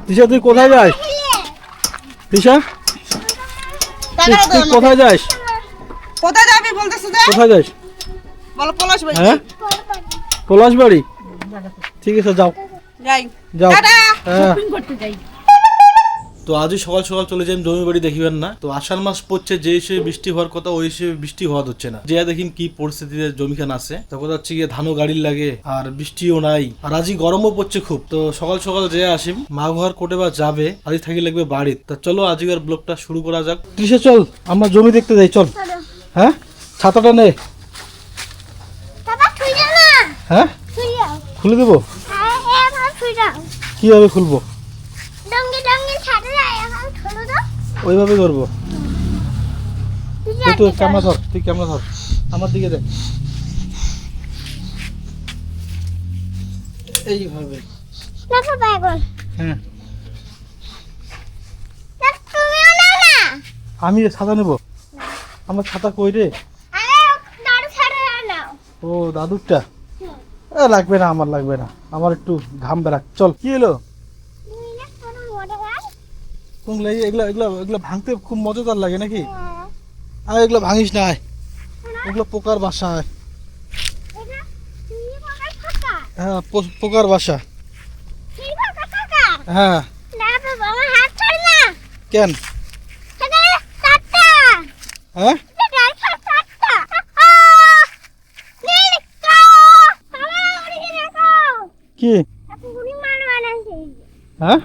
দিশা তুই কোথায় যাস? দিশা তুই কোথায় যাস? কোথায় যাবি বলতেছিস যে? কোথায় যাস? বলো পলাশবাড়ি। হ্যাঁ পলাশবাড়ি, ঠিক আছে যাও যাই। যাও। টাটা। হ্যাঁ শপিং করতে যাই। তো আজই সকাল সকাল চলে যাই জমি বাড়ি, দেখিবেন না তো আষাঢ় মাস পড়ছে, যে হিসেবে বৃষ্টি হওয়ার কথা ওই হিসেবে বৃষ্টি হওয়া হচ্ছে না। যে দেখিন কি পরিস্থিতিতে জমিখান আছে, তখন হচ্ছে গিয়ে ধানও গাড়ির লাগে আর বৃষ্টিও নাই, আর আজই গরমও পড়ছে খুব। তো সকাল সকাল যে আসিম মা ঘর কোটে বা যাবে, আজই থাকি লাগবে বাড়ি। তা চলো আজকের ব্লগটা শুরু করা যাক। তৃষা চল আমরা জমি দেখতে যাই, চল। হ্যাঁ ছাতাটা নে। হ্যাঁ খুলে দেবো? কিভাবে খুলবো? ওইভাবে করবো। তুই ক্যামেরা ধর, তুই ক্যামেরা ধর, আমার দিকে দেখ, এইভাবে। হ্যাঁ আমি ছাতা নেবো? আমার ছাতা কই রে? ও দাদুরটা লাগবে না, আমার লাগবে না, আমার একটু ঘাম বেরাক। চল কি এলো? এগুলা এগুলা এগুলা ভাঙতে খুব মজাদার লাগে নাকি? আর এগুলো ভাঙিস না, এগুলো পোকার বাসা। হ্যাঁ পোকার বাসা। হ্যাঁ কেন? হ্যাঁ কি? হ্যাঁ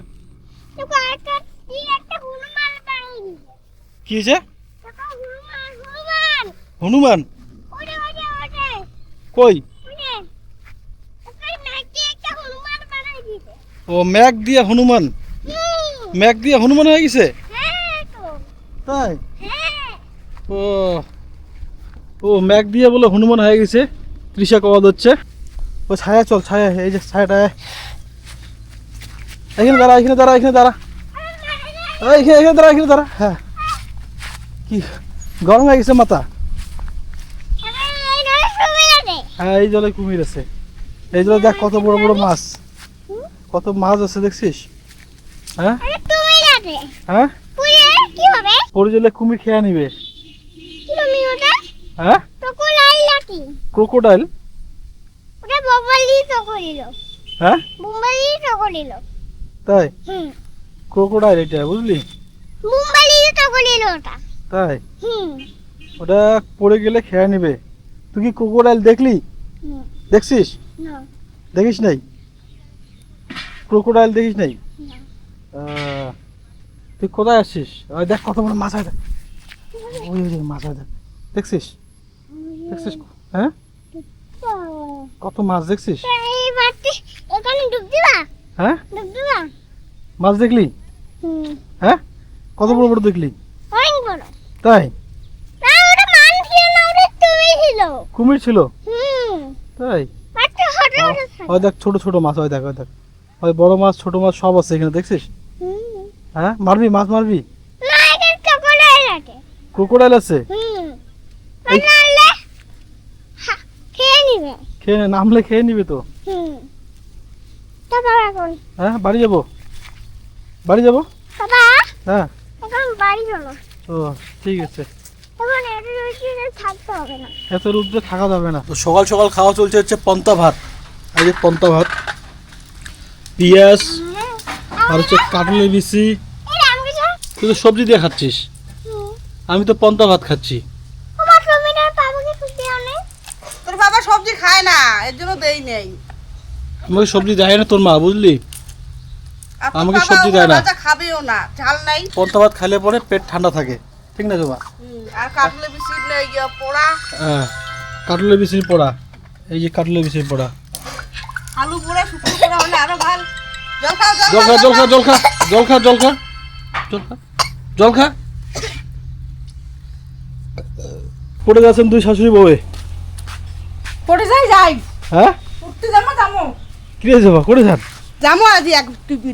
কি হয়েছে? হনুমান কই? ও ম্যাগ দিয়ে হনুমান, ম্যাগ দিয়ে হনুমান হয়ে গেছে তাই? ও ও ম্যাগ দিয়ে বলে হনুমান হয়ে গেছে। তৃষা কবাদ হচ্ছে। ও ছায়া চল, ছায়া, এই যে ছায়াটা, এখানে দাঁড়া, এখানে দাঁড়া, এখানে দাঁড়া, এখানে এখানে দাঁড়া, এখানে দাঁড়া। হ্যাঁ কি গরম হয়ে গেছে মাথা? হ্যাঁ এই জলে কুমির আছে, এই জলে দেখ কত বড় বড় মাছ, কত মাছ আছে দেখছিস? হ্যাঁ হ্যাঁ পরে জলে কুমির খেয়ে নিবে। হ্যাঁ ক্রোকোডাইল। হ্যাঁ তাই ক্রোকোডাইল এটা বুঝলি? তাই ওটা পড়ে গেলে খেয়ে নিবে। তুই কি ক্রোকোডাইল দেখলি? দেখছিস? দেখিস নাই? ক্রোকোডাইল দেখিস নাই? তুই কোথায় আসছিস? ওই দেখ কত বড় মাছ, দেখ ওই মাছ, দেখ দেখছিস? দেখছিস? হ্যাঁ কত মাছ দেখছিস? হ্যাঁ মাছ দেখলি? হ্যাঁ কত বড় বড় দেখলি? তাই কুমির ছিল? তাই ওই দেখ ছোট ছোট মাছ, ওই দেখ, ওই দেখ, ওই বড় মাছ ছোট মাছ সব আছে এখানে, দেখছিস? হ্যাঁ মারবি, মাছ মারবি? ক্রোকোডাইল আছে? খেয়ে নামলে খেয়ে নিবে তো। হ্যাঁ বাড়ি যাবো, বাড়ি যাবো। হ্যাঁ ও ঠিক আছে, এত রোদ্রে থাকা যাবে না। তো সকাল সকাল খাওয়া চলছে হচ্ছে পন্তা ভাত। এই যে পন্তা ভাত, পেঁয়াজ আর হচ্ছে কাটলের বিচি। তুই তো সবজি দিয়ে খাচ্ছিস, আমি তো পন্তা ভাত খাচ্ছি। তোর বাবা সবজি খায় না, এর জন্য দেই নেই। আমাকে সবজি দেয় না তোর মা, বুঝলি? আমাকে সবজি দেয় না, খাবেও না, ঝাল নাই। পন্তা ভাত খেলে পরে পেট ঠান্ডা থাকে, ঠিক না জমা? আর কাটলে বিচি পোড়া। হ্যাঁ কাটলের বিচির পোড়া, এই যে কাটলের বিচির পোড়া। আলু পোড়া, শুকনো পোড়া হলে আরো ভালো। জল খা, জল খা, জল খা, জল খা, জল খা, জল খা, জল খা, জল খা। পড়ে যাচ্ছেন দুই শাশুড়ি বউয়ে। পড়ে যাই যাই। হ্যাঁ উঠতে যাবো যাবো। কি রে যাবা, করে যান? যাবো আজ এক টিপি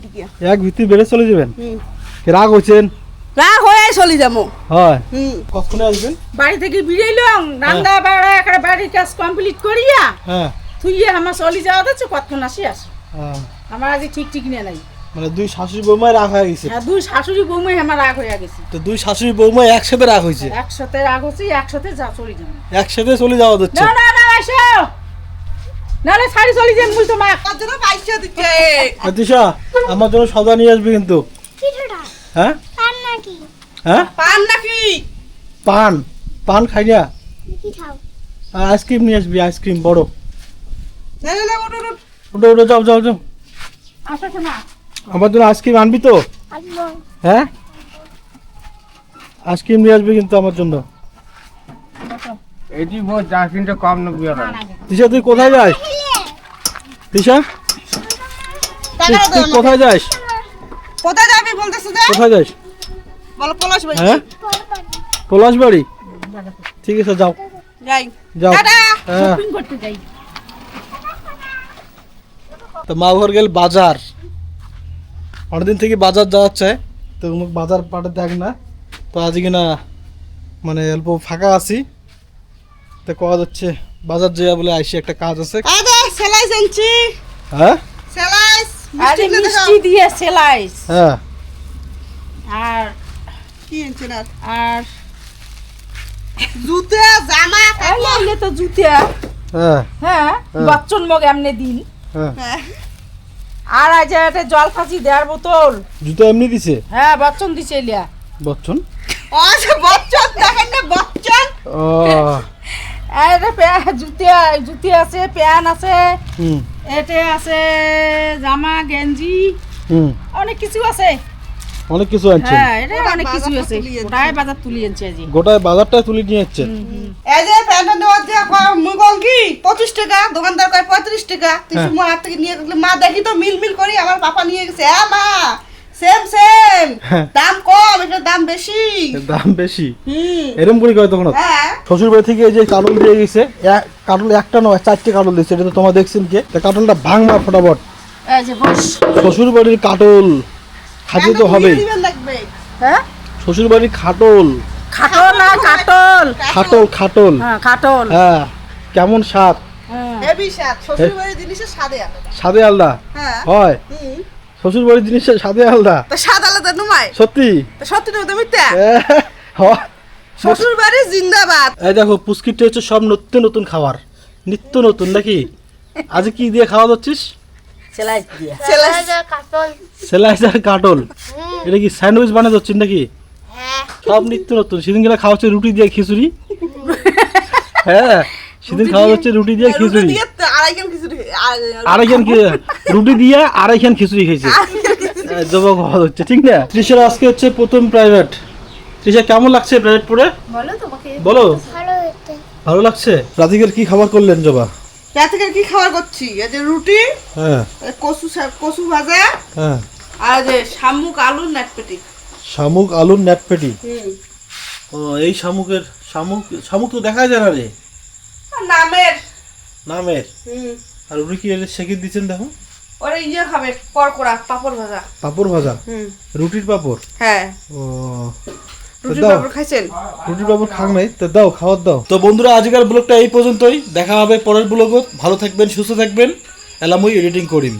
এক ভিত্তি বেড়ে চলে যাবেন? রাগ হচ্ছেন? রাগ হয়ে চলে যাবো। হয় কখনো আসবেন? বাড়ি থেকে বেরিয়েলাম, রান্না বাড়া একটা বাড়ির কাজ কমপ্লিট করিয়া হ্যাঁ তুই আমার চলে যাওয়া হচ্ছে কতক্ষণ আসি আস। আমার আজ ঠিক ঠিক নিয়ে নাই। মানে দুই শাশুড়ি বৌমায় রাগ হয়ে গেছে। হ্যাঁ, দুই শাশুড়ি বৌমাই আমার রাগ হয়ে গেছে। তো দুই শাশুড়ি বৌমা একসাথে রাগ হয়েছে, একসাথে রাগ হচ্ছে, একসাথে যা চলে যাবে। একসাথে চলে যাওয়া হচ্ছে। না না না আসো, নালে শাড়ি চলে যান বলতো মা। কত জন পয়সা দিতে? তিশা আমার জন্য সদা নিয়ে আসবে কিন্তু। কিছুটা হ্যাঁ পান নাকি হ্যাঁ পান নাকি? পান, পান খাই না, কি খাও আইসক্রিম নিয়ে আসবি, আইসক্রিম বড়। না না না, ওঠ ওঠ। ওটা ওটা যাও যাও যাও, আসো না। আমার জন্য আইসক্রিম আনবি তো? আসবো হ্যাঁ আইসক্রিম নিয়ে আসবি কিন্তু আমার জন্য। এটি বহুত 10 মিনিট কম নেবি আর তিশা তুই কোথায় যাস? তিশা তুই কোথায় যাস? কোথায় যাবি বলতেছ যে? কোথায় যাস? বলো পলাশ ভাই। হ্যাঁ পলাশ বাড়ি, ঠিক আছে যাও যাই। যাও। টাটা। হ্যাঁ শপিং করতে যাই। তো মা ঘর গেল বাজার, অনেকদিন থেকে বাজার যাওয়ার চাই, তো বাজার পাঠে দেখ না, তো আজকে না মানে অল্প ফাঁকা আছি, তো কওয়া যাচ্ছে বাজার যাওয়া বলে আইসি, একটা কাজ আছে। এই যে সেলাই জানছি। হ্যাঁ সেলাই আরে মিষ্টি দিয়ে সেলাইস হ্যাঁ আর কি আনছেন আর? আর জুতা জামা কাপড়। এলে তো জুতিয়া হ্যাঁ হ্যাঁ বাচ্চন মগ এমনি দিন হ্যাঁ হ্যাঁ। আর আজ একটা জল ফাঁচি দেওয়ার বোতল জুতো এমনি দিছে হ্যাঁ বাচ্চন দিছে লিয়া বচ্চন। ও যে বচ্চন দেখেন না বচ্চন। ও জুতিয়া জুতি আছে প্যান আছে হুম এতে আছে জামা গেঞ্জি হুম অনেক কিছু আছে অনেক কিছু আনছেন, হ্যাঁ এটা ওরা অনেক কিছু বাজার আছে তুলি আনছে। ওটাই বাজার তুলি আনছে আজি গোটায় বাজারটা তুলে নিয়ে যাচ্ছেন। এই যে প্যান্টটা নেওয়ার দিয়ে মুই বল কি 25 টাকা, দোকানদার কয় 35 টাকা। তুই হ্যাঁ। মা হাত থেকে নিয়ে গেলে মা দেখি তো মিল মিল করি আমার পাপা নিয়ে গেছে। হ্যাঁ মা সেম সেম, হ্যাঁ। দাম কম এটার দাম বেশি। এর দাম বেশি হুম এরম করে কয় তখন? হ্যাঁ শ্বশুর বাড়ি থেকে এই যে কাটল দিয়ে গেছে, কাটল একটা নয় 4টে কাটল দিয়েছে, এটা তো তোমার দেখছেন কে, তা কাটলটা ভাঙবা ফটাফট। এই যে বস শ্বশুর বাড়ির কাটল খাতে তো হবেই, দিবেন লাগবে। হ্যাঁ শ্বশুর বাড়ির খাটল, খাটল না কাটল খাটল খাটল হ্যাঁ খাটল হ্যাঁ কেমন স্বাদ, হ্যাঁ হেভি স্বাদ, শ্বশুর বাড়ির জিনিসের স্বাদে আলাদা। স্বাদে আলাদা হ্যাঁ হয়, হুম শ্বশুর বাড়ির জিনিসের স্বাদে আলাদা, তো স্বাদ আলাদা নুমায়। সত্যি। তো সত্যি তো মিথ্যা। হয়। শ্বশুর বাড়ির জিন্দাবাদ। এই দেখো পুস্কিটটা হচ্ছে সব নিত্য নতুন খাবার, নিত্য নতুন নাকি? আজ কি দিয়ে খাওয়া যাচ্ছিস? সেলাই দিয়া ছেলে কাটল সেলাইজার কাটল, এটা কি স্যান্ডউইচ বানাতে যাচ্ছেন নাকি? হ্যাঁ সব নিত্য নতুন। সেদিন গেলে খাওয়া হচ্ছে রুটি দিয়ে খিচুড়ি, হ্যাঁ সেদিন খাওয়া হচ্ছে রুটি দিয়ে রুটি খিচুড়ি, দিয়ে তো আড়াইখান খিচুড়ি আড়াইখান রুটি দিয়ে আড়াইখান খিচুড়ি খেয়েছে, জবাব খাওয়া হচ্ছে, ঠিক না? তৃষার আজকে হচ্ছে প্রথম প্রাইভেট। তৃষা কেমন লাগছে প্রাইভেট পড়ে? বলো তোমাকে বলো ভালো হয়েছে ভালো লাগছে। রাধিকার কি খাবার করলেন জবা? রাতে কি খাবার করছি? এই যে রুটি, হ্যাঁ কচু ভাজা, হ্যাঁ আর যে শামুক আলুর নাটপেটি। শামুক আলুর নেটপেটি। হুম ও এই শামুকের শামুক, শামুক তো দেখা যায় না রে, নামের। নামের। হুম আর উনি কি সেকে দিচ্ছেন দেখো, ওরা ইয়ে খাবে পরকোড়া, পাপড় ভাজা। পাপড় ভাজা, হুম রুটির পাপড়। হ্যাঁ ও রুটির দাও। পাপড় খাইছেন? রুটির পাপড় খান নাই তো দাও, খাবার দাও। তো বন্ধুরা আজকের ব্লগটা এই পর্যন্তই, দেখা হবে পরের ব্লগত। ভালো থাকবেন, সুস্থ থাকবেন। এলামই এডিটিং করিম।